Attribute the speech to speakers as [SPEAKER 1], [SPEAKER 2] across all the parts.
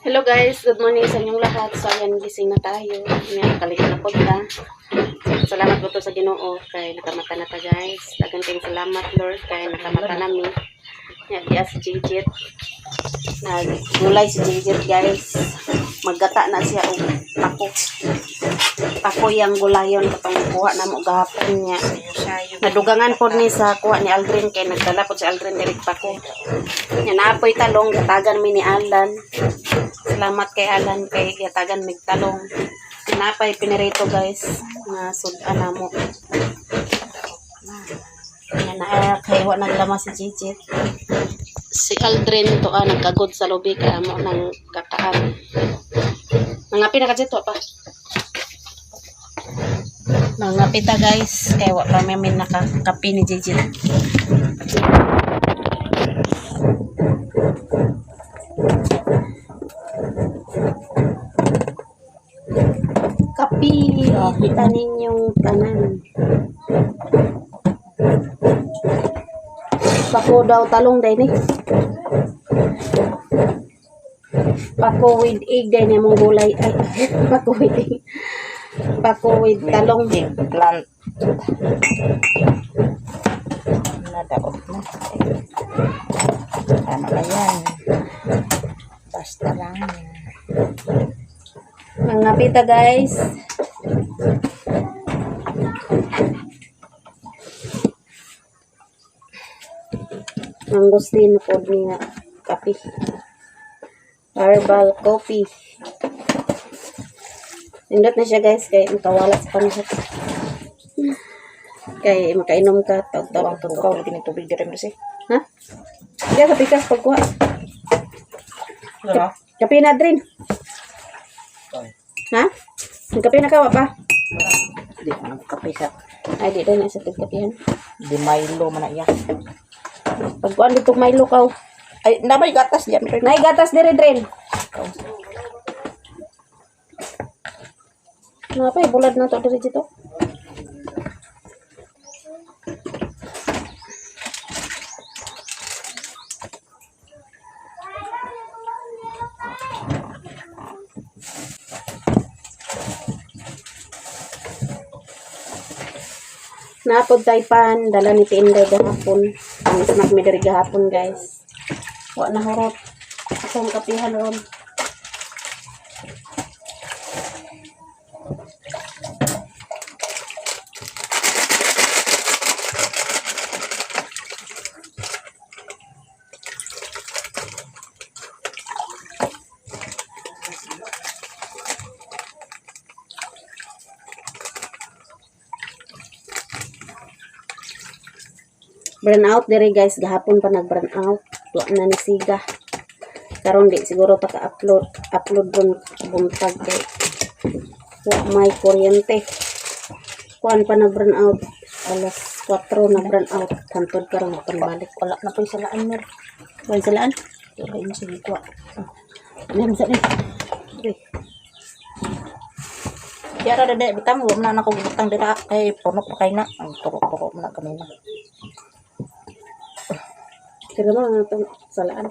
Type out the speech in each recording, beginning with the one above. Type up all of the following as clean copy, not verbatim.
[SPEAKER 1] Hello guys, good morning sa inyong lahat. So ayan, gising na tayo. Ngayon, kalit na po ta. Salamat po to sa Ginoo kay nakamata na ta guys. Daghang kayong salamat Lord kay nakamata nami. Yan diya si Jijit. Nagulay si Jijit guys. Maggata na siya og pako. Pako yang gulayon katong kuha na mo gahapon niya. Nadugangan po ni sa kuha ni Aldrin kay nagdala po si Aldrin direct pako. Yan naapoy talong gatagan mi ni Alan. Salamat kay Alan kay gatagan mig talong. Napay pinirito guys na sudan na mo. Yan na kay wa naglamas si Jijit. Si Aldrin to nagkagod sa lobi kay amo nang kataan. Nangapi na kadto pa. Nangapi ta guys kay wa pa min nakakapi ni Jijit. Kapi, kita ninyong tanan. Pako daw talong day ni. Pako with egg day ni mong gulay. Ay, pako with egg. Pako with talong.
[SPEAKER 2] Plant. Nadaot na. Tama na yan. Basta lang.
[SPEAKER 1] Mga pita guys. Ang gusto na po niya kape. Herbal coffee. Indot na siya guys kay makawala sa panahon. Kay makainom ka tawag
[SPEAKER 2] Tukaw lagi ng tubig dire mo si.
[SPEAKER 1] ha? Diya kape ka pagkuha.
[SPEAKER 2] Diba?
[SPEAKER 1] Kape na Drin. Ha? Ang kape na kawa pa?
[SPEAKER 2] Di ko nang kape sa.
[SPEAKER 1] Ay, di rin sa kapihan.
[SPEAKER 2] Di Milo man na iya.
[SPEAKER 1] Pagkuhan dito Milo kaw.
[SPEAKER 2] Ay, nabay gatas diyan.
[SPEAKER 1] Nay gatas diri Drin. Napay bulad na to diri dito. Napod taypan, dala ni Tinday gahapon. Ang snack mi diri gahapon guys. Wa na horot. Asang kapihan ron. Burn out diri guys, gahapon pa nag-burn out. Wa na ni siga. Karon di siguro ta ka-upload ron buntag kay wa may kuryente. Kuan pa nag-burn out. Alas 4 nag-burn out. Hantod karon panbalik.
[SPEAKER 2] Wala na po sa laan mer.
[SPEAKER 1] Wala salaan.
[SPEAKER 2] Wala yun sige ko.
[SPEAKER 1] Ano sa ni?
[SPEAKER 2] Yara dede bitam wa man na ko butang dira kay puno pa kay na. Ang turok-turok na kanina.
[SPEAKER 1] Kaya mo nga itong salaan.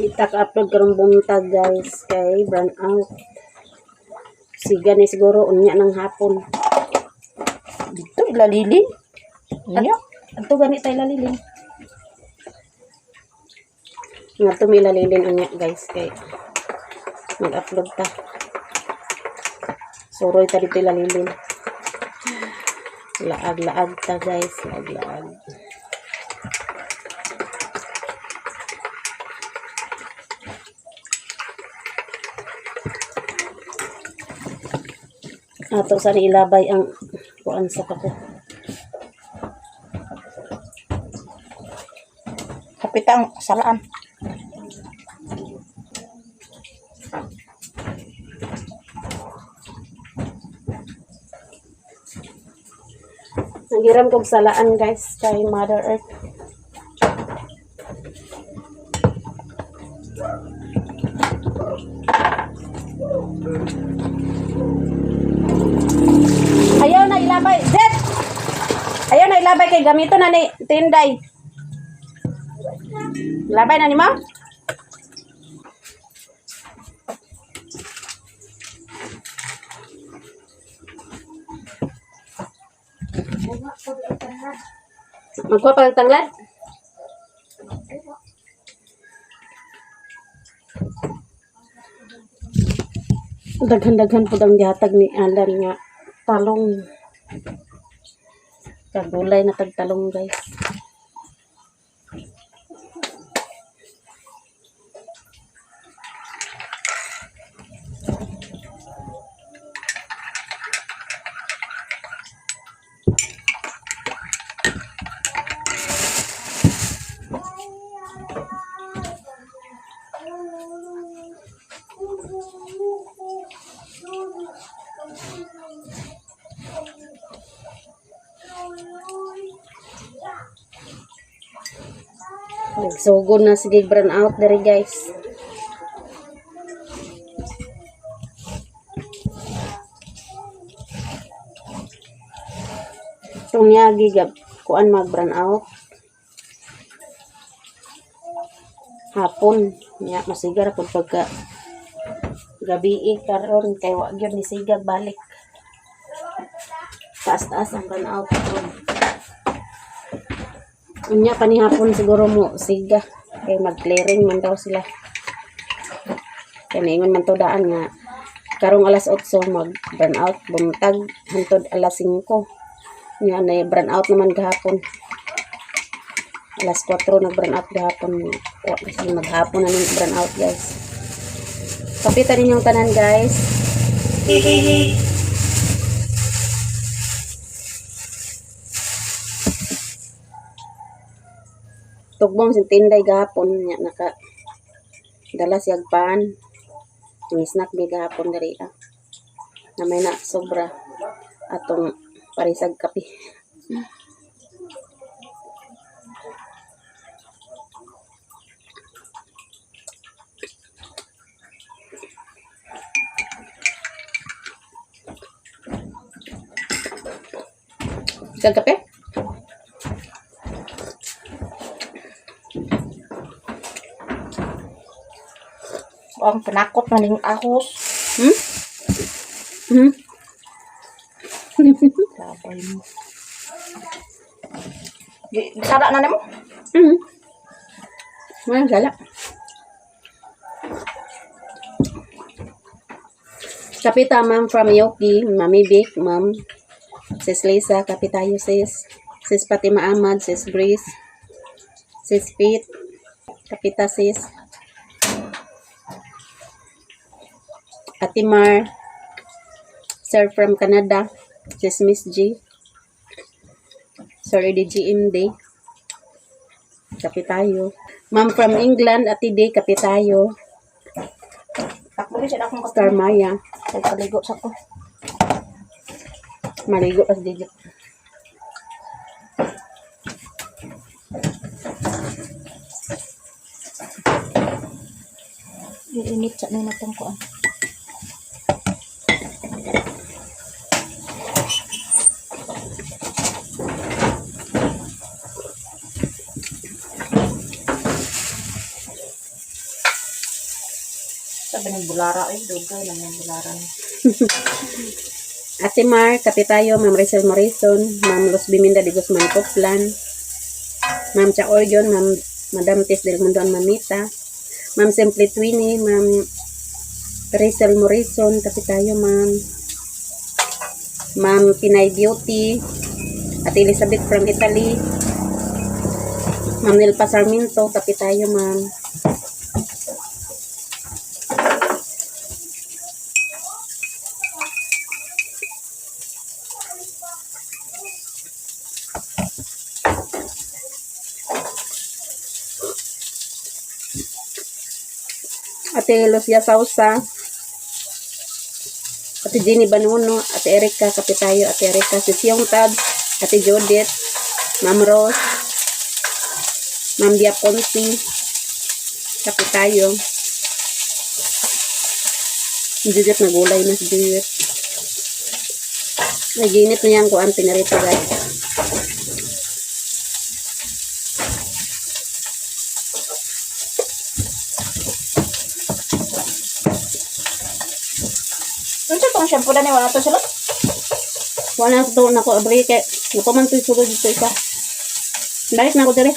[SPEAKER 1] Itak-upload karong buntag guys kay burn out. Siga ni siguro unya ng hapon.
[SPEAKER 2] Dito ilalilin. Iya.
[SPEAKER 1] Ato gani tayo lalilin. Nga tumilalilin unya guys kay mag-upload ta. Suroy ta dito lalilin. Laag-laag ta guys, laag-laag. Ato sa ilabay ang kuan sa pako.
[SPEAKER 2] Kapitang salaan.
[SPEAKER 1] Naghiram kong salaan guys kay Mother Earth. kay gamito na ni Tinday. Labay na ni mo? Magkuha pa ng tanglad? Daghan-daghan po ang gihatag ni Alan nga talong. Kagulay na tagtalong guys. Nagsugod na sige brown out dere guys. Itong niya gigab kuan mag brown out. Hapon niya masigar pud pagka gabi karon kay wa gyud ni sigag balik. Taas-taas ang brown out. Unya panihapon siguro mo siga kay mag-clearing man daw sila. Kaya naingon man to daan nga karong alas 8 mag burn out bumtag hantod alas 5. Nya na burn out naman gahapon. Alas 4 nag burn out gahapon. O kasi maghapon na ning burn out guys. Kapitan ninyong tanan guys. Tugbong si Tinday gahapon nya naka dala siyag pan yung snack big gahapon diri na may na sobra atong parisag kape. Isang kape?
[SPEAKER 2] Ang pinakot na ning ahos. Labay mo. Sada na nimo?
[SPEAKER 1] Walang gala. Kapita ma'am from Yoki, Mami Vic, ma'am. Sis Lisa, kapitayo sis. Sis Fatima Ahmad, sis Grace. Sis Pete. Kapita sis. Ate Mar, Sir from Canada, sis Miss G, Sir DGMD, kapitayo. Ma'am from England, Ate D, kapitayo.
[SPEAKER 2] Takbo siya akong
[SPEAKER 1] Star Maya,
[SPEAKER 2] paligo sa ko.
[SPEAKER 1] maligo as digit.
[SPEAKER 2] Iinit sa nina tong kuan. Sabi ng bulara dugay lang ng bularan.
[SPEAKER 1] Ate Mar, kapitayo. Ma'am Rizal Morrison, Ma'am Luz Biminda de Guzman Coplan, Ma'am Cha Orjon, Ma'am Madam Tis del Mundo Mamita, Ma'am Simply Twinnie, Ma'am Rizal Morrison, kapitayo ma'am. Ma'am Pinay Beauty, Ate Elizabeth from Italy, Ma'am Nilpa Sarmiento, kapitayo ma'am. Ate Lucia Sausa, Ate Jenny Banuno, Ate Erika Kapitayo, Ate Erika Sisyong Tab, Ate Judith, Ma'am Rose, Ma'am Bia Ponti, Kapitayo. Judith nagulay na si Judith. Naginit na yan kuan pinarito guys.
[SPEAKER 2] Ano itong shampoo na ni wala to sila?
[SPEAKER 1] Wala na ito na ko abri kay nakuman to sulod dito isa. Balik na ako dire.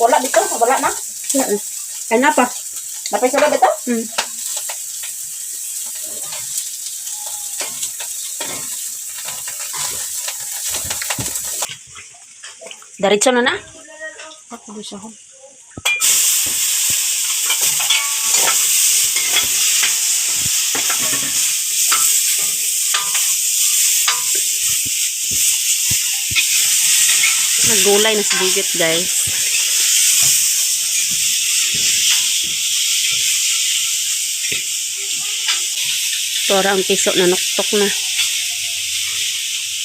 [SPEAKER 2] Wala dito, wala na.
[SPEAKER 1] Wala na. Ay na pa.
[SPEAKER 2] Napay sila dito?
[SPEAKER 1] Hmm. Diretso na na.
[SPEAKER 2] Ako di siya.
[SPEAKER 1] Naggulay na si Digit, guys. Tora ang piso na nuktok na.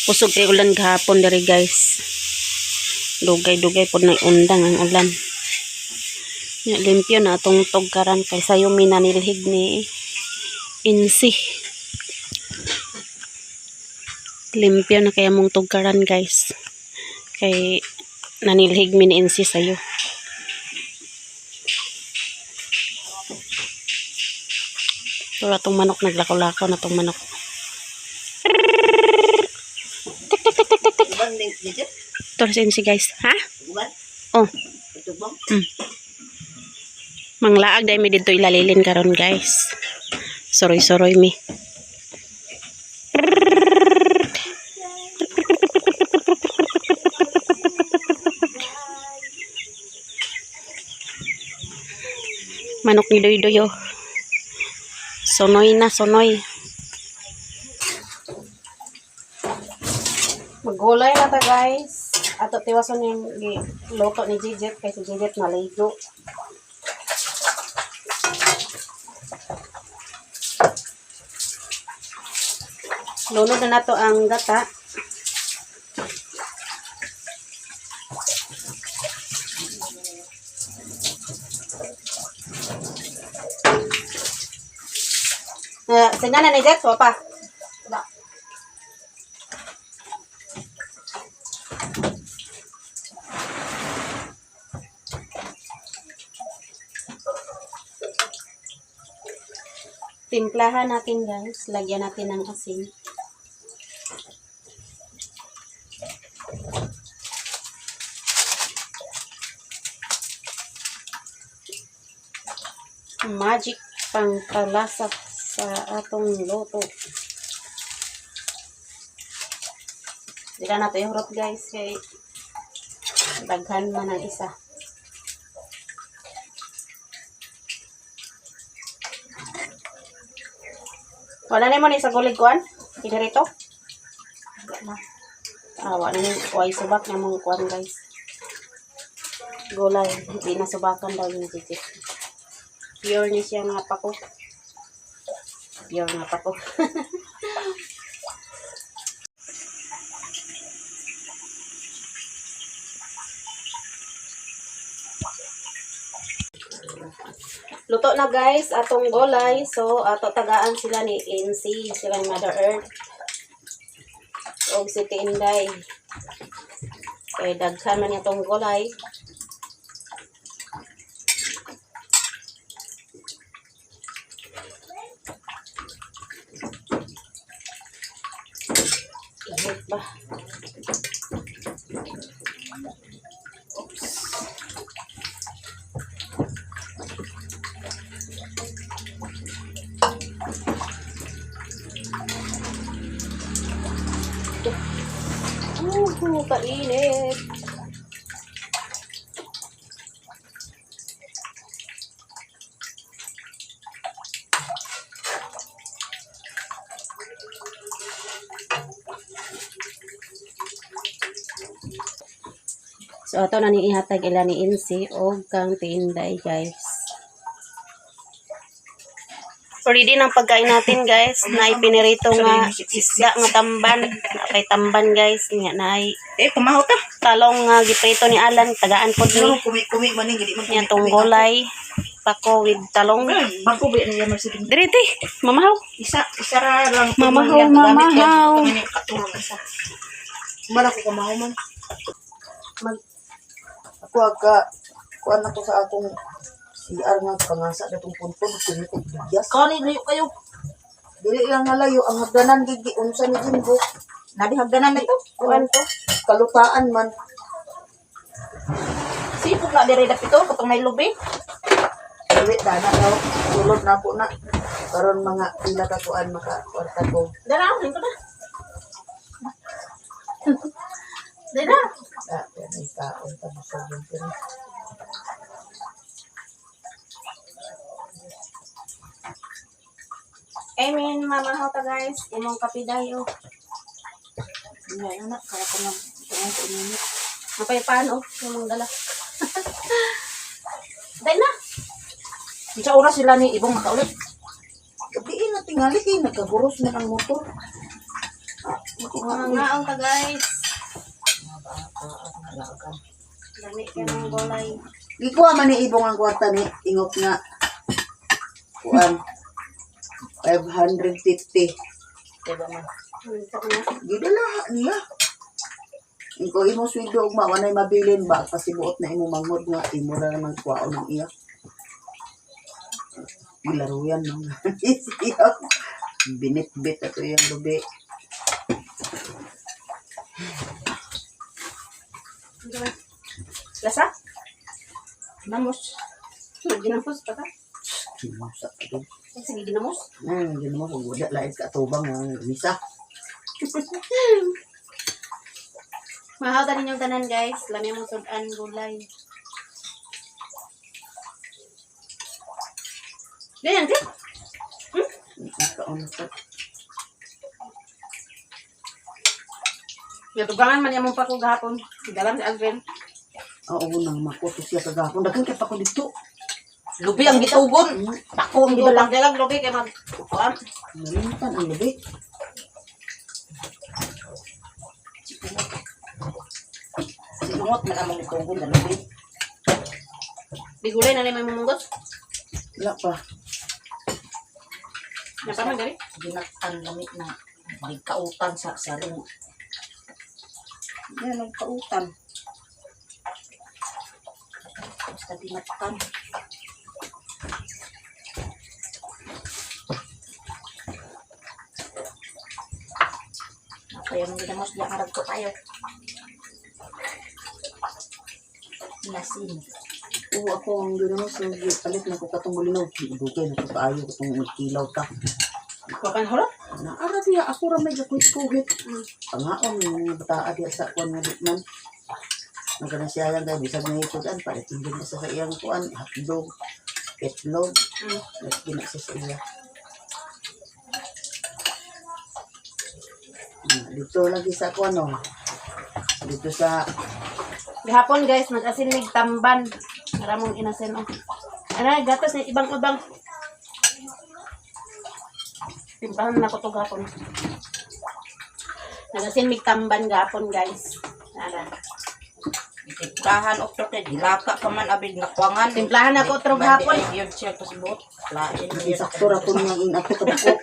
[SPEAKER 1] Pusog kay ulan gahapon diri, guys. Dugay-dugay po na undang ang ulan. Ya, limpyo na atong tugkaran kay sayo minanilhig ni Insi. Limpyo na kaya mong tugkaran, guys. Kay nanilhig mi ni Insi sayo. Pero atong manok naglakaw-lakaw na tong manok.
[SPEAKER 2] Uban dito?
[SPEAKER 1] Ito si Insi, guys. Ha?
[SPEAKER 2] Uban?
[SPEAKER 1] Oh.
[SPEAKER 2] Ito bang?
[SPEAKER 1] Manglaag dahil mi dito ilalilin karon, guys. Soroy-soroy mi. Manok ni Doy-Doy, oh. Sonoy na, sonoy. Magulay na ta, guys. Ato tiwason yung luto ni Jijit kay si Jijit maligo. Lunod na nato ang gata. Tingnan na ni Jet, pa. Timplahan natin, guys. Lagyan natin ng asin. Magic pangkalasa sa atong luto. Dila nato yung hurot, guys, kay daghan man ang isa. Wala na mo ni sa gulig kuan? Idirito? Wala. Wala na yung subak na mong kuan, guys. Gulay. Hindi na subakan daw yung Jijit. Pure ni siya nga pa ko. Pure nga pa ko. Luto na, guys, atong gulay. So, ato tagaan sila ni Insi, sila ni Mother Earth. O si Tinday. Kaya daghan man itong gulay. Ihit ba? Kainit. So, ato na ni ihatag ila ni Insi o kang Tinday, guys. Ready ng pagkain natin, guys. Na ipinirito nga isda nga tamban. Kay tamban, guys. Nga na
[SPEAKER 2] Kumaho ta.
[SPEAKER 1] talong nga giprito ni Alan. Tagaan po ni.
[SPEAKER 2] Kumi man gidi man.
[SPEAKER 1] Nga tong gulay. Pako with talong.
[SPEAKER 2] Bangko ba niya Mercedes?
[SPEAKER 1] Diriti, mamahaw.
[SPEAKER 2] Isa ra lang.
[SPEAKER 1] Mamahaw, mamahaw.
[SPEAKER 2] Katulong isa. Mara ko kumaho man.
[SPEAKER 3] Ako kuan ako sa akong CR nga pangasa datong punpon kumitig bigas.
[SPEAKER 2] Kani layo kayo.
[SPEAKER 3] Dili lang nalayo ang hagdanan gigi unsa ni Jimbo.
[SPEAKER 2] Nadihagdanan na ito.
[SPEAKER 1] Kuan to.
[SPEAKER 3] Kalutaan man.
[SPEAKER 2] Sipot na diri dapit ito. Katong may lubi.
[SPEAKER 3] Dili dana daw. Sulod na po na. Karon mga pila ka kuan maka kwarta ko.
[SPEAKER 2] Dara, hinto na. Dara.
[SPEAKER 3] Ah, yan ay kaon ta masugod ko.
[SPEAKER 1] I mean, mamahaw ta guys. Imong kape dayo.
[SPEAKER 2] Ngayon na. Kaya ko na. Ito ang kunin.
[SPEAKER 1] Mapay paano? Imong dala. Dahil na.
[SPEAKER 2] Sa oras sila ni Ibong makaulit.
[SPEAKER 3] Gabi na tingali kay nagkaburos na ang motor.
[SPEAKER 1] Mga ngaong ta guys. Lami ka ng gulay.
[SPEAKER 3] Ikuha man ni Ibong ang kwarta ni ingok nga kuan 550.
[SPEAKER 2] Diba man?
[SPEAKER 1] Ito na.
[SPEAKER 3] Gidala niya. Iko imo sweldo ug mawanay mabilin ba kasi buot na imo mangod nga imo ra naman kuwaon ng iya. Gilaruyan nang siya. Binit-bit ato yung lubi.
[SPEAKER 1] Lasa?
[SPEAKER 2] Namos.
[SPEAKER 1] Ginamos pa ka?
[SPEAKER 3] Kinusa ka doon.
[SPEAKER 1] Sige, ginamos.
[SPEAKER 3] Hindi mo kung wala lahat ka tubang ang misa.
[SPEAKER 1] Mahaw ta ninyong tanan guys. Lami mong sudan gulay. Ganyan ka?
[SPEAKER 3] Kaon ka.
[SPEAKER 1] Natugangan man yung pa ko gahapon. Dalam si Alvin.
[SPEAKER 3] Oo nang makuto siya kagahapon. Dagan kay pa ko dito.
[SPEAKER 2] Lubi ang gitugon. Tako ang
[SPEAKER 1] Hindi
[SPEAKER 2] gidalang.
[SPEAKER 1] lang dalag lobi kay mag kuan.
[SPEAKER 3] Nalimutan ang lubi.
[SPEAKER 2] Sinungot man among gitugon na lubi.
[SPEAKER 1] Di gulay na may mamunggot.
[SPEAKER 3] Wala pa.
[SPEAKER 1] Napaman gali.
[SPEAKER 2] Ginatan lamit na. Magkautan sa saring.
[SPEAKER 3] Yan ang kautan.
[SPEAKER 2] Basta dinatan. Kaya nung ginamos diyan karag ko tayo. Lasin.
[SPEAKER 3] Oo, ako ang gano'n sa palit na ko katong bulinaw. Dugay na ko kaayo katong kilaw ta.
[SPEAKER 1] Kuan holo.
[SPEAKER 3] Naara diya ako ra may gakuit-kuhit. Pangaon yung mga bataa diya sa kuan nga ditman. Nagana siya yan kay bisag na itudan palit hindi na sa iyang kuan hotdog, itlog, gina siya sa iya. Dito lagi sa kuan no. Dito sa
[SPEAKER 1] Gihapon guys, nag-asin mig tamban. Maramong inasin oh. Ano, gatas ni ibang-ibang. Timplahan na ko to gapon. Nag-asin mig tamban gapon guys. Ara.
[SPEAKER 2] Timplahan o to kay dilaka pa man abig nakwangan.
[SPEAKER 1] Timplahan ako trog hapon.
[SPEAKER 2] Yun siya pasibot. Lain
[SPEAKER 3] sakto ra kun yang inato kadako.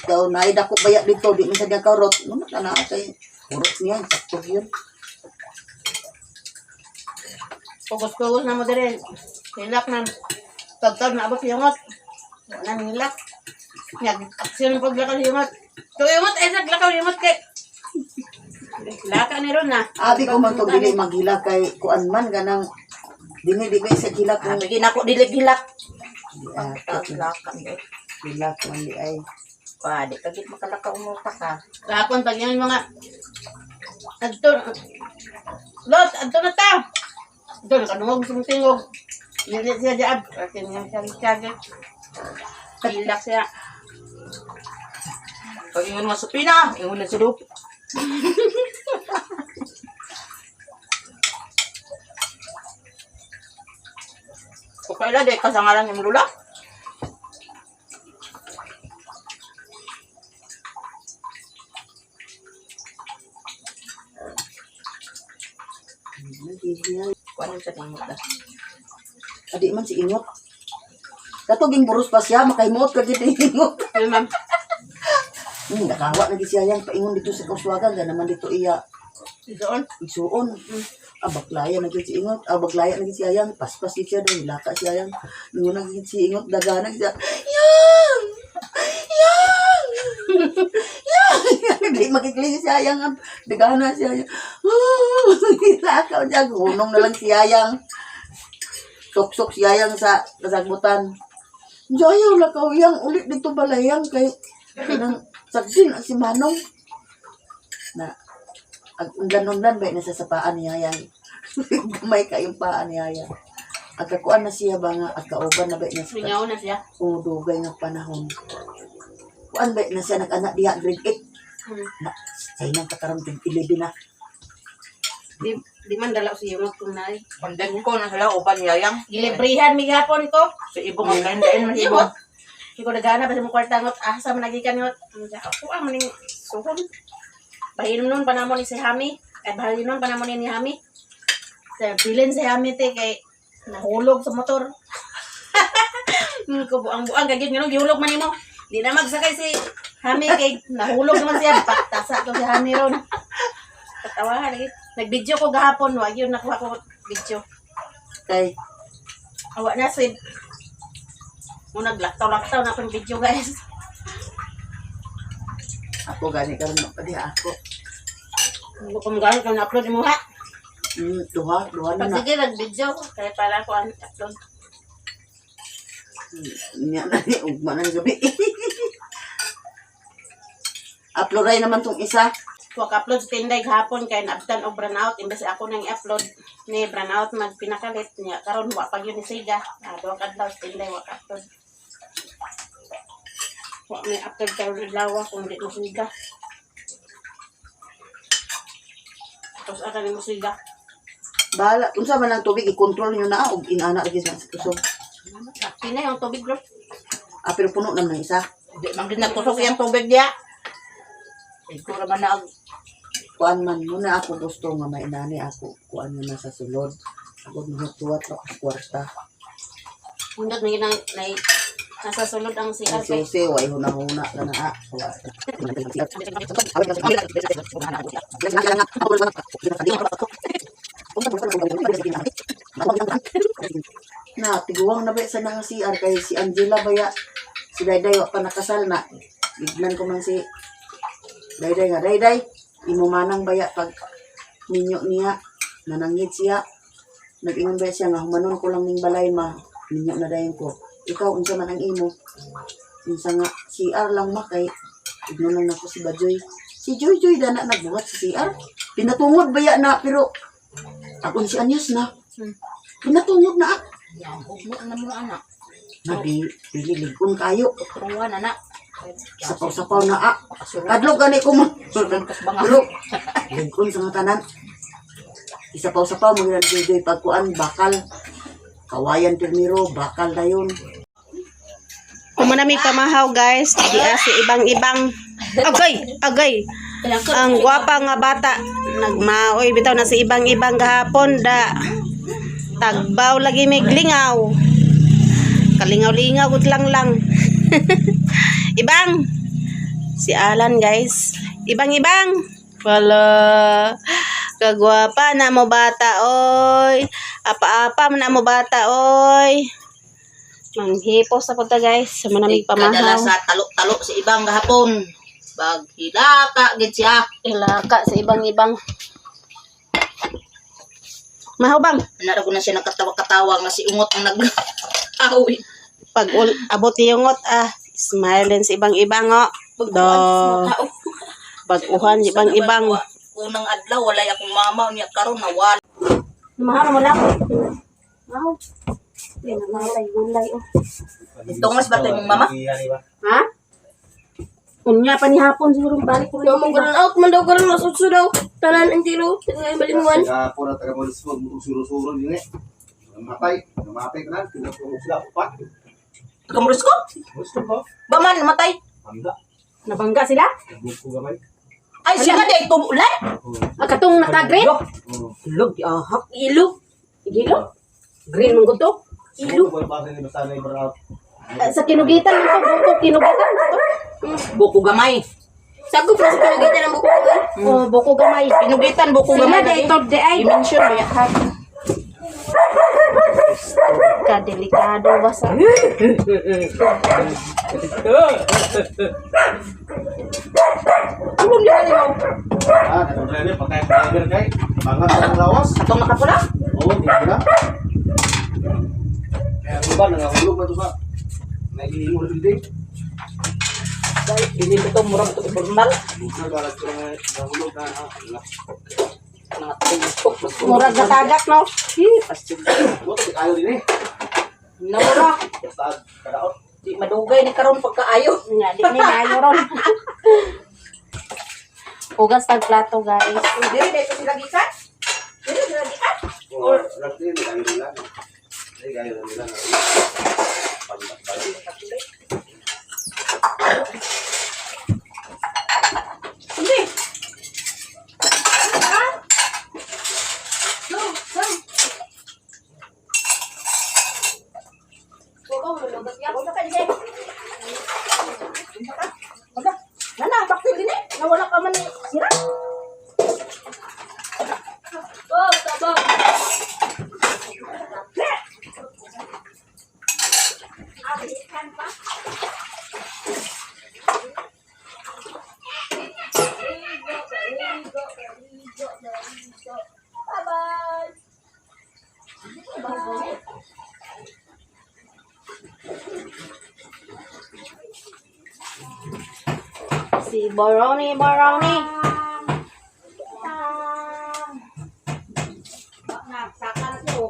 [SPEAKER 3] Daw naay dako baya dito di man sa diya karot. Naman ana kay urot niya sakto yun.
[SPEAKER 1] Pugos-pugos na mo dire. Hilak na. Tagtag na abot yungot. Wala nang hilak. Nag-aksyon paglakaw yungot. So yungot ay naglakaw yungot kay. Laka ni ron na.
[SPEAKER 3] Abi ko man to dili maghilak kay kuan man ganang dili di kay sa hilak ng
[SPEAKER 2] Bigyan ako dilig-hilak.
[SPEAKER 3] hilak
[SPEAKER 2] Lakan.
[SPEAKER 3] hilak man di ay.
[SPEAKER 2] Pwede kagit makalakaw mo ka.
[SPEAKER 1] Gapon pag yung mga adto. Lot, adto na ta. Adto na kanungog sumtingog. Hindi siya diab. Akin yung siyang hilak siya.
[SPEAKER 2] Pag ingon mo sa pina, ingon na sudup. Okay lang, di kasangalan yung lula. Kuanin sa tangot na.
[SPEAKER 3] Adi man si ingot. Katuging buros pa siya makaimot ka gid ingot.
[SPEAKER 1] Ayun ma'am.
[SPEAKER 3] Nakawa na gid siya yang paingon dito sa Kauswagan ga naman dito iya
[SPEAKER 1] Doon.
[SPEAKER 3] isuon. Baklaya na gid si ingot. Baklaya na gid siya yang paspas gid siya daw laka siya yang. Ningon na gid si ingot dagana gid siya. Yang! Yang! Di makikling si Ayang. Dagana si Ayang. Lakaw siya. Gunong na lang si Ayang. Sok-sok si Ayang sa kasagbutan. Ayaw lakaw yang ulit dito balayang kay kanang sagdin si Manong. Na undan-undan ba nasa sapaan ni Ayang. May kayong paan ni Ayang. Agkakuan na siya ba nga agkauban na ba niya sa
[SPEAKER 1] Mingaw na siya.
[SPEAKER 3] dugay nga panahon. Kuan ba na siya nag-anak diha grade 8. Na say nang kataram 11 na.
[SPEAKER 1] Di man dalaw siya kung nai.
[SPEAKER 2] Pandan ko na sila uban yayang.
[SPEAKER 1] Gilibrihan mi gapon ko.
[SPEAKER 2] Sa ibong ang kaindain man
[SPEAKER 1] Ibot.
[SPEAKER 2] ibong.
[SPEAKER 1] Iko nagana ba sa mong kwarta ngot asa man nagikan ngot. Ako maning suhon. Bahinom nun pa namon ni si Hami. Ay bahinom pa namon ni Hami. Sa bilin si Hami te kay nahulog sa motor. Ko buang-buang gagid nganong gihulog man nimo. Di na magsakay si Hami kay nahulog naman siya. Patasa to si Hami ron. Katawa lagi. Nag-video ko gahapon, wag yun nakuha ko video.
[SPEAKER 3] Kay
[SPEAKER 1] Awa na si mo naglaktaw-laktaw na akong video guys.
[SPEAKER 3] ako gani karon pa diha ako.
[SPEAKER 1] Hindi ko magaling kung na-upload mo ha.
[SPEAKER 3] Duha na na.
[SPEAKER 1] Sige, nag-video. Kaya pala ako ang upload.
[SPEAKER 3] Nya na ni ugma nang gabi. Upload ay naman tong isa.
[SPEAKER 1] Huwag upload sa tinday gahapon kaya naabtan o brownout. Imbes ako nang i-upload ni brownout magpinakalit niya. Karon wa pag yun ni Siga. Duwag adlaw sa tinday wag upload. Wa may upload karon adlaw kung di mo Siga. Tapos aka ni mo Siga.
[SPEAKER 3] Bala, unsa man ang tubig i-control niyo na og inana lagi sa kusog.
[SPEAKER 1] Pinay ang tubig bro.
[SPEAKER 3] Pero puno naman ng isa.
[SPEAKER 2] Di man din nagtusok yung tubig diya. Ito naman na ang
[SPEAKER 3] Kuan man muna ako gusto nga mainani ako kuan nga nasa sulod. Ako nutuwat ako sa kwarta.
[SPEAKER 1] Hindot may nasa sulod ang
[SPEAKER 3] Ay
[SPEAKER 1] CR kay.
[SPEAKER 3] susi way hunahuna na na. Na tiguang na ba sa nang CR kay si Angela baya si Dayday wa pa nakasal na. Bignan ko man si Dayday nga Dayday imo manang baya pag ninyo niya nanangit siya. Nag-ingon ba siya nga humanon ko lang ning balay ma ninyo na dayon ko. Ikaw unsa man ang imo? Unsa nga CR lang ma kay ignonan ako si Bajoy. Si Joy dana nagbuhat sa CR. Pinatungod baya na pero akon si Anyos na. Pinatungod na.
[SPEAKER 2] yang ugmo na mo anak.
[SPEAKER 3] Nabi pililigon kayo.
[SPEAKER 2] Turuan anak.
[SPEAKER 3] Sapaw-sapaw na Kadlok gani ko mo. Pero lingkon sa mga tanan. Isapaw-sapaw mo ginan Joy pagkuan bakal. Kawayan Pirmiro, bakal na yun.
[SPEAKER 1] Kumanami pamahaw guys, di si ibang-ibang. Agay. Ang gwapa nga bata. Nagmaoy bitaw na si ibang-ibang gahapon da. Tagbaw lagi may glingaw. Kalingaw-lingaw gut lang. Ibang. Si Alan guys. Ibang-ibang. Wala. Kagwapa na mo bata oy. Apa-apa na mo bata oy. Manghipos sa punta guys. Sa manamig
[SPEAKER 2] Kadala
[SPEAKER 1] pamahaw.
[SPEAKER 2] sa talo-talo sa ibang gahapon. Baghilaka gid siya.
[SPEAKER 1] Ilaka sa ibang-ibang. Mahaw bang.
[SPEAKER 2] Nara ko na siya nagkatawa-katawa nga si Ungot ang nag-awi.
[SPEAKER 1] Pag abot niyungot smile din sa ibang-ibang o. Do. Pag-uhan sa ibang-ibang.
[SPEAKER 2] Unang adlaw walay akong mama niya karon nawala.
[SPEAKER 1] Mahaw mo lang. Mahaw. Gulay.
[SPEAKER 2] Ito mas ba tayo mong mama?
[SPEAKER 1] Ha? Unya pa ni hapon siguro balik ko.
[SPEAKER 4] Yung mga out man daw karon mas utso daw. Tanan ang tilo. Ay balimuan.
[SPEAKER 5] Sila po na taga-munismo, usuro-suro din eh. Namapay ka na, pinapulong sila, upat.
[SPEAKER 2] Kamuros ko?
[SPEAKER 5] Gusto ko,
[SPEAKER 2] Ba man namatay?
[SPEAKER 5] hangga,
[SPEAKER 1] Nabangga sila?
[SPEAKER 5] buko gamay.
[SPEAKER 2] Ay siya nga day tumulay.
[SPEAKER 1] Katong naka-green?
[SPEAKER 2] Log ahak.
[SPEAKER 4] Ilo.
[SPEAKER 1] Igilo? Green mong gusto?
[SPEAKER 5] Ilo. Kung basa ni basta na i-burnout.
[SPEAKER 1] Sa kinugitan ito, buko kinugitan ito.
[SPEAKER 2] Buko gamay.
[SPEAKER 4] Sagop na sa pinagitan ng buko ko.
[SPEAKER 1] Oh, buko gamay.
[SPEAKER 2] Pinugitan buko
[SPEAKER 1] Sila
[SPEAKER 2] gamay.
[SPEAKER 1] day to the ay.
[SPEAKER 2] Dimension ba ya?
[SPEAKER 1] Kadelikado ba sa?
[SPEAKER 2] Tulong niya mo.
[SPEAKER 5] Ah, natundra niya, pagkaya kay. Bangat sa lawas.
[SPEAKER 2] Atong nakapula.
[SPEAKER 5] Oo, di ba? Kaya ano ba, nangahulog ba ito ba? Naghihingo na building.
[SPEAKER 2] Dahil hindi ito murang ito informal.
[SPEAKER 5] Bukan balat ko na nahulog na.
[SPEAKER 2] Mga tingkok. Murag na tagat, no? Pasig.
[SPEAKER 5] Bukan, ayaw din eh.
[SPEAKER 2] Namura.
[SPEAKER 5] Basta, kadaot.
[SPEAKER 2] Di madugay ni karon pagkaayo.
[SPEAKER 1] Nga, di ni maayo ron. Hugas tag plato, guys.
[SPEAKER 2] Dili na ito sila gikan. Dili sila gikan.
[SPEAKER 5] Or, lagi din, ayaw nila. Ay, ayaw nila. Pagkakbalik.
[SPEAKER 2] Hindi. Nana, bakit din eh? Nawala ka man ni sira.
[SPEAKER 4] Oh, tabang. Bye-bye.
[SPEAKER 1] Si Boroni.
[SPEAKER 2] Saka na siya.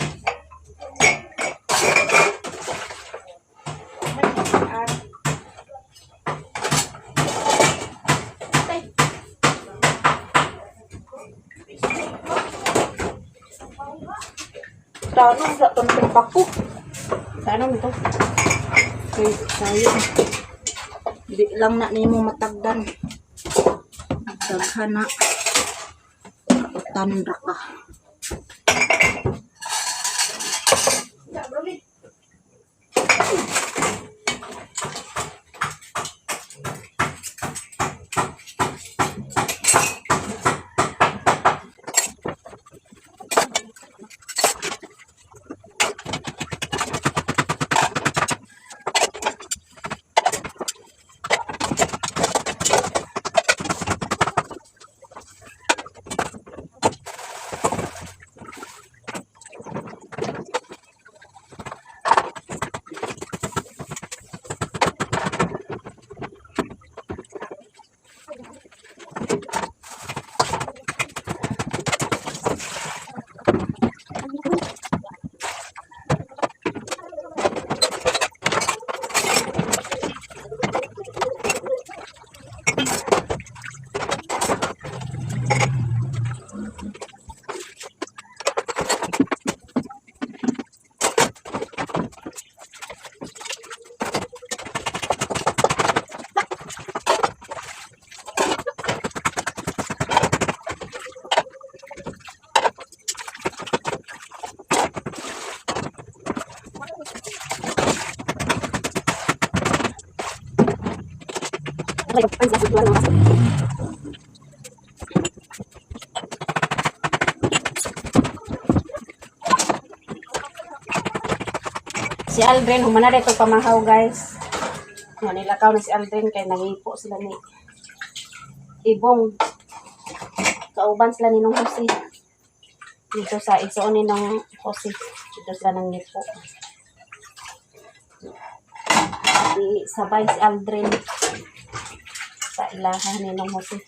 [SPEAKER 2] Tanong sa tonton paku.
[SPEAKER 1] Tanong ito.
[SPEAKER 2] Kay sayang. Di lang na nimo matagdan. Daghan na. Tandra ka.
[SPEAKER 1] Si Aldrin, humana dito pamahaw, guys. Manilakaw na si Aldrin kay nangipo sila ni Ibong. Kauban sila ni nung Jose. Dito sa isoon ni nung Jose. Dito sila nang nipo. Di sabay si Aldrin sa ilahan ni nung Jose.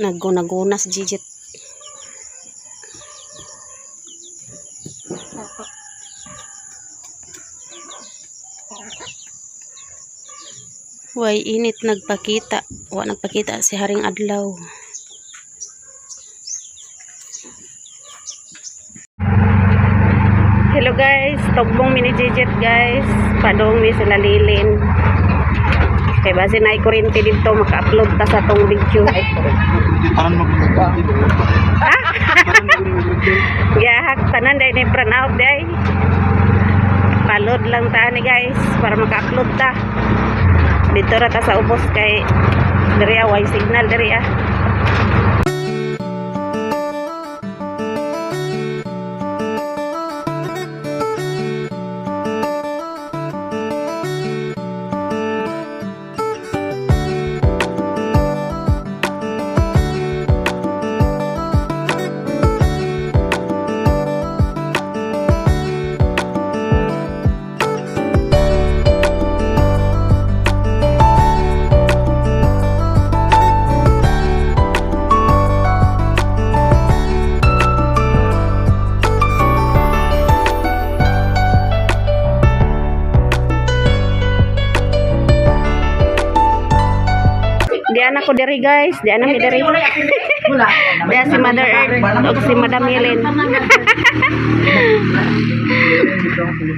[SPEAKER 1] Naguna si Gigit. Way init nagpakita. Nagpakita si Haring Adlaw. Hello guys, tugbong mini Gigit guys. Padong ni sila Lilin. Kay base na kuryente dito maka-upload ta sa tong video.
[SPEAKER 5] Parang magbubuka.
[SPEAKER 1] Gahak tanan day ni print out day. Palod lang ta ni guys para maka-upload ta. Dito ra ta sa ubos kay diri way signal diri ah. Diyan ako diri guys, diyan mi diri. Diyan si Mother Earth ug si Madam Yelen.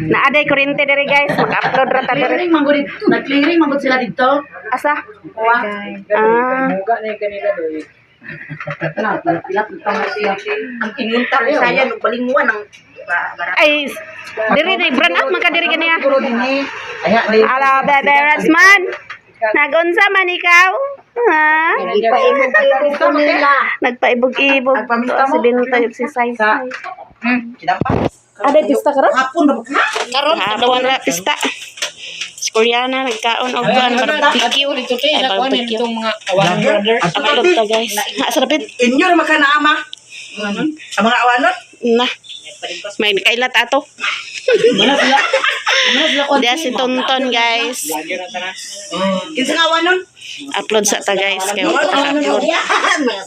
[SPEAKER 1] Naaday kuryente diri guys, mag-upload ra ta diri.
[SPEAKER 2] Nag-clearing magud sila dito.
[SPEAKER 1] Asa?
[SPEAKER 2] Ang kininta ko saya nung balingwan ng
[SPEAKER 1] Ay, diri na brand out man ka diri kaniya.
[SPEAKER 2] Aya
[SPEAKER 1] Ala, bebe Rasman. Nagunsa man ikaw? Ha?
[SPEAKER 2] ipaibog ko nila.
[SPEAKER 1] Nagpaibog-ibog.
[SPEAKER 2] Pagpamilta mo?
[SPEAKER 1] Si Binta exercise.
[SPEAKER 2] Kidapa.
[SPEAKER 1] Aday pista ka ra?
[SPEAKER 2] Hapon na ba?
[SPEAKER 1] Karon hapon ra pista. Si Koreana nagkaon og kuan barbecue. Ay barbecue. Upload ta guys. Sarapit.
[SPEAKER 2] Inyo ra makanaama. Ang mga awanot.
[SPEAKER 1] Na. May kailat ato. Dia si Tonton guys.
[SPEAKER 2] Kinsa nga awanon?
[SPEAKER 1] Upload sa ta guys kay upload.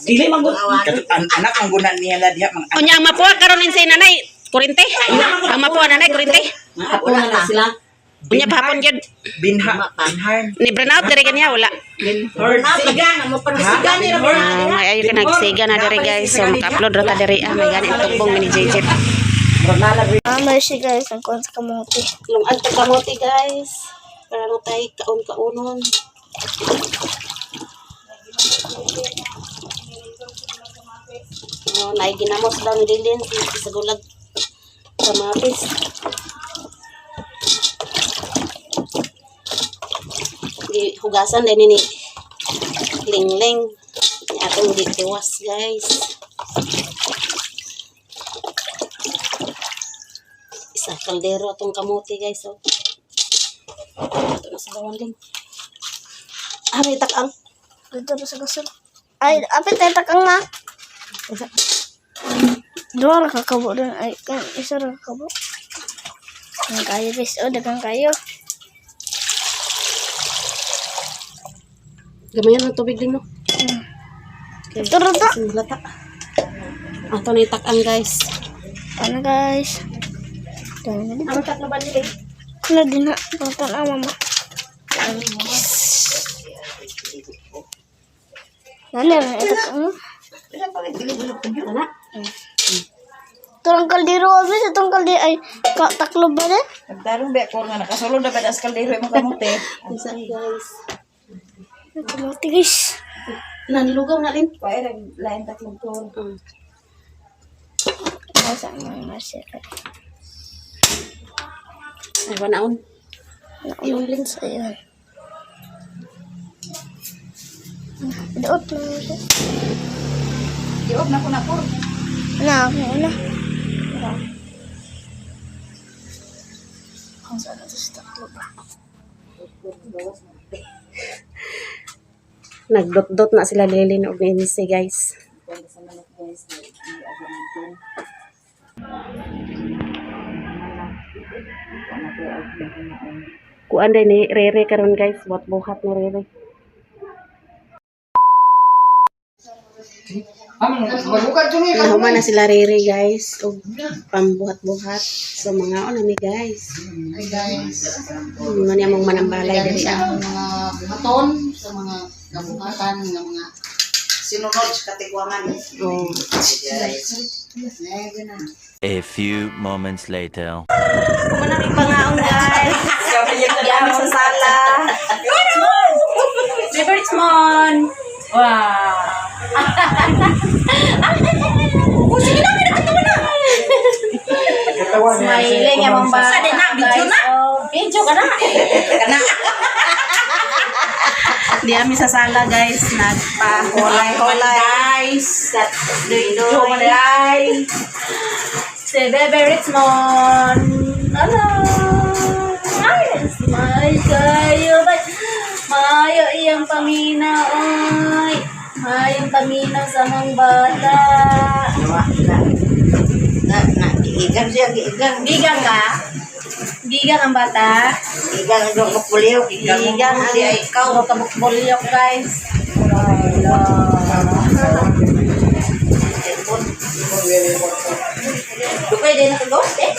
[SPEAKER 2] Dili magud anak ang guna niya la diha mga
[SPEAKER 1] Unya ang mapuha karon ni say nanay, kurente. Ang mapuha nanay kurente.
[SPEAKER 2] hapon na sila.
[SPEAKER 1] Unya pahapon gyud.
[SPEAKER 2] Binhar.
[SPEAKER 1] Ni burnout diri kaniya wala.
[SPEAKER 2] Sigan mo panasigan ni
[SPEAKER 1] May ayo ka nagsiga na diri guys. So maka-upload ra ta diri may gani tugbong mini JJ.
[SPEAKER 4] May siya guys, ang kuwan sa kamote.
[SPEAKER 1] Lungan ta kamote guys. Para mo tay kaon-kaonon. Nay ginamos daw ni Lilin sa gulag kamatis. Hugasan din ni Lingling. Ni atong gitiwas guys. Isa kaldero atong kamote guys. So. Ito na sa bawang ling. May takang.
[SPEAKER 4] Dito na sa gasol. Ay, apit tayo takang na. Dua ra kakabo doon. Ay, isa ra kakabo. Ang kayo guys. O, dagang kayo.
[SPEAKER 1] Gamayan ng tubig din, no? Okay.
[SPEAKER 4] Turuta.
[SPEAKER 1] Sinulata. Ato na itak-an, guys.
[SPEAKER 4] Ano guys? Dami na dito.
[SPEAKER 2] Ano tatlo ba nila?
[SPEAKER 4] Wala din na. Turutan ang mama. Nani na ito ka?
[SPEAKER 1] Ana?
[SPEAKER 4] Turang kaldero abis. Itong kaldero ay taklo ba na?
[SPEAKER 2] Nagtarong ba ko nga nakasulod na ba das kaldero mo kamote.
[SPEAKER 1] Isa, guys.
[SPEAKER 4] Ito mga tigis.
[SPEAKER 1] Nanilugaw na rin.
[SPEAKER 2] Kaya lain tatlong tol.
[SPEAKER 4] Masa mga masira.
[SPEAKER 1] Ay, wanaon.
[SPEAKER 4] Yung lens ayun. Doot lang siya.
[SPEAKER 2] Diop na ko na ko.
[SPEAKER 4] Na, ano?
[SPEAKER 2] Ang sana to sa taklo ba?
[SPEAKER 1] Nagdot-dot na sila Lilin o Nancy, guys. Kuan din ni Rere karon guys, buhat-buhat ni Rere. Nahuman na sila Rere guys, o pambuhat-buhat. So mga ano ni guys.
[SPEAKER 3] Ay guys,
[SPEAKER 1] Mga niya mong manambalay diri
[SPEAKER 3] sa mga buhaton, sa mga kabuhatan, ng mga sinunod sa katigwangan.
[SPEAKER 1] Oh.
[SPEAKER 6] A few moments later.
[SPEAKER 1] Manang ipangaon guys. Yami sa sala. Libertsmon.
[SPEAKER 2] Wow.
[SPEAKER 1] Smiling ya mong bata.
[SPEAKER 2] Video na.
[SPEAKER 1] Video ka na. Di kami sa sala guys. Nagpa-holay-holay. Guys. Doy-doy. Si Bebe Richmond. Hello. Ay, smile kayo. Mayo iyang paminaw. Mayong paminaw sa mga bata.
[SPEAKER 3] Igan siya, igan.
[SPEAKER 1] Bigang ka? Bigang ang bata?
[SPEAKER 3] Igan ang dokmukbuliw.
[SPEAKER 1] Bigang ang ikaw. Kabukbulyok guys.
[SPEAKER 2] Dukay din na ko eh.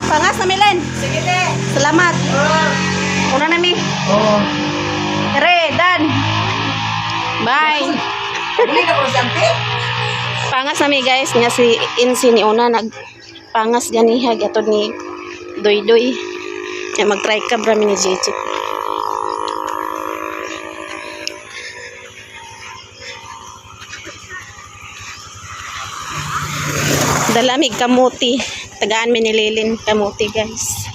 [SPEAKER 1] Pangas na Milen.
[SPEAKER 2] Sige te.
[SPEAKER 1] Salamat. Una na mi.
[SPEAKER 3] Oo.
[SPEAKER 1] Re, Dan. Bye.
[SPEAKER 2] Bili ka ko sampe.
[SPEAKER 1] Pangas na mi guys. Nga si Insi ni Una nagpangas ganiha. Gatod ni Doy Doy. Mag-try ka bra mi ni JJ. Dalamig kamuti. Tagaan mi ni Lilin kamuti guys.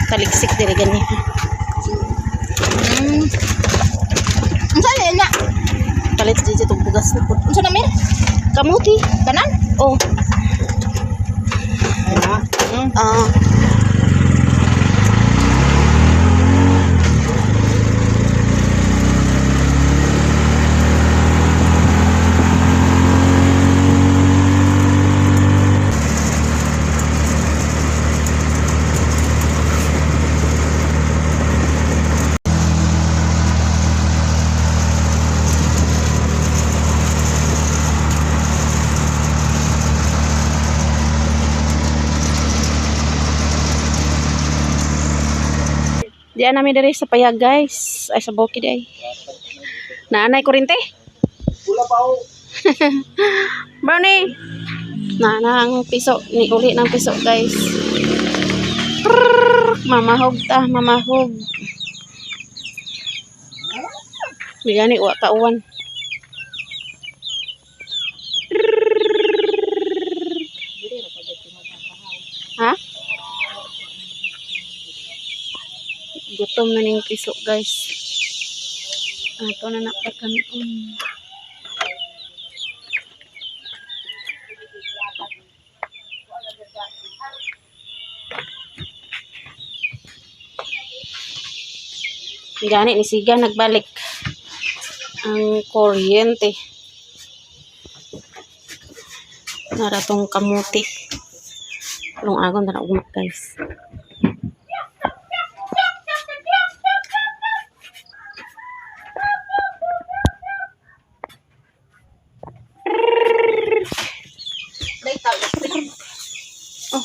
[SPEAKER 1] Taligsik diri gani.
[SPEAKER 2] Ang sali na.
[SPEAKER 1] Palit JJ tong bugas na pud.
[SPEAKER 2] Unsa na mir?
[SPEAKER 1] Kamuti.
[SPEAKER 2] Kanan?
[SPEAKER 1] Oh. Ah. Diyan namin dari sa payag guys. Ay sa bukid ay. Naanay kurente.
[SPEAKER 5] Wala pa ako.
[SPEAKER 1] Brownie. Nanang piso. Ni uli ng piso guys. Prrrr, mamahog ta. Mamahog. Bigani wa kauwan. Ha? Gutom na ning piso guys. Ato na napakanon. Gani ni Siga nagbalik ang kuryente. Naratong kamuti. Long agon na umat guys.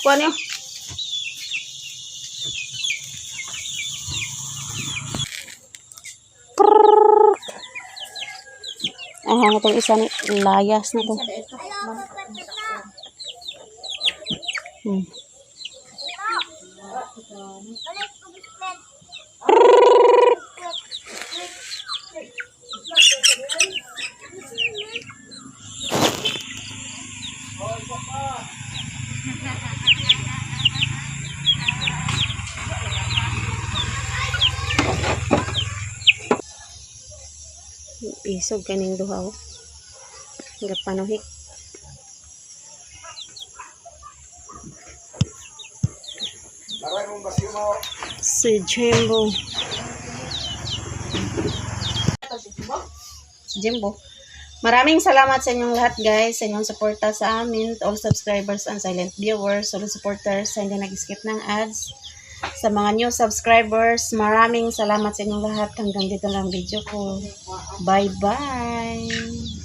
[SPEAKER 1] kuha niyo. Ah, itong isa ni layas na to. Hmm. Isog kaning duha oh. Hanggang panuhik.
[SPEAKER 5] Maray mong basyo mo.
[SPEAKER 1] Si Jimbo. Jimbo. Maraming salamat sa inyong lahat guys, sa inyong suporta sa amin, all subscribers and silent viewers, all supporters, sa hindi nag-skip ng ads. Sa mga new subscribers, maraming salamat sa inyong lahat. Hanggang dito lang video ko. Bye-bye!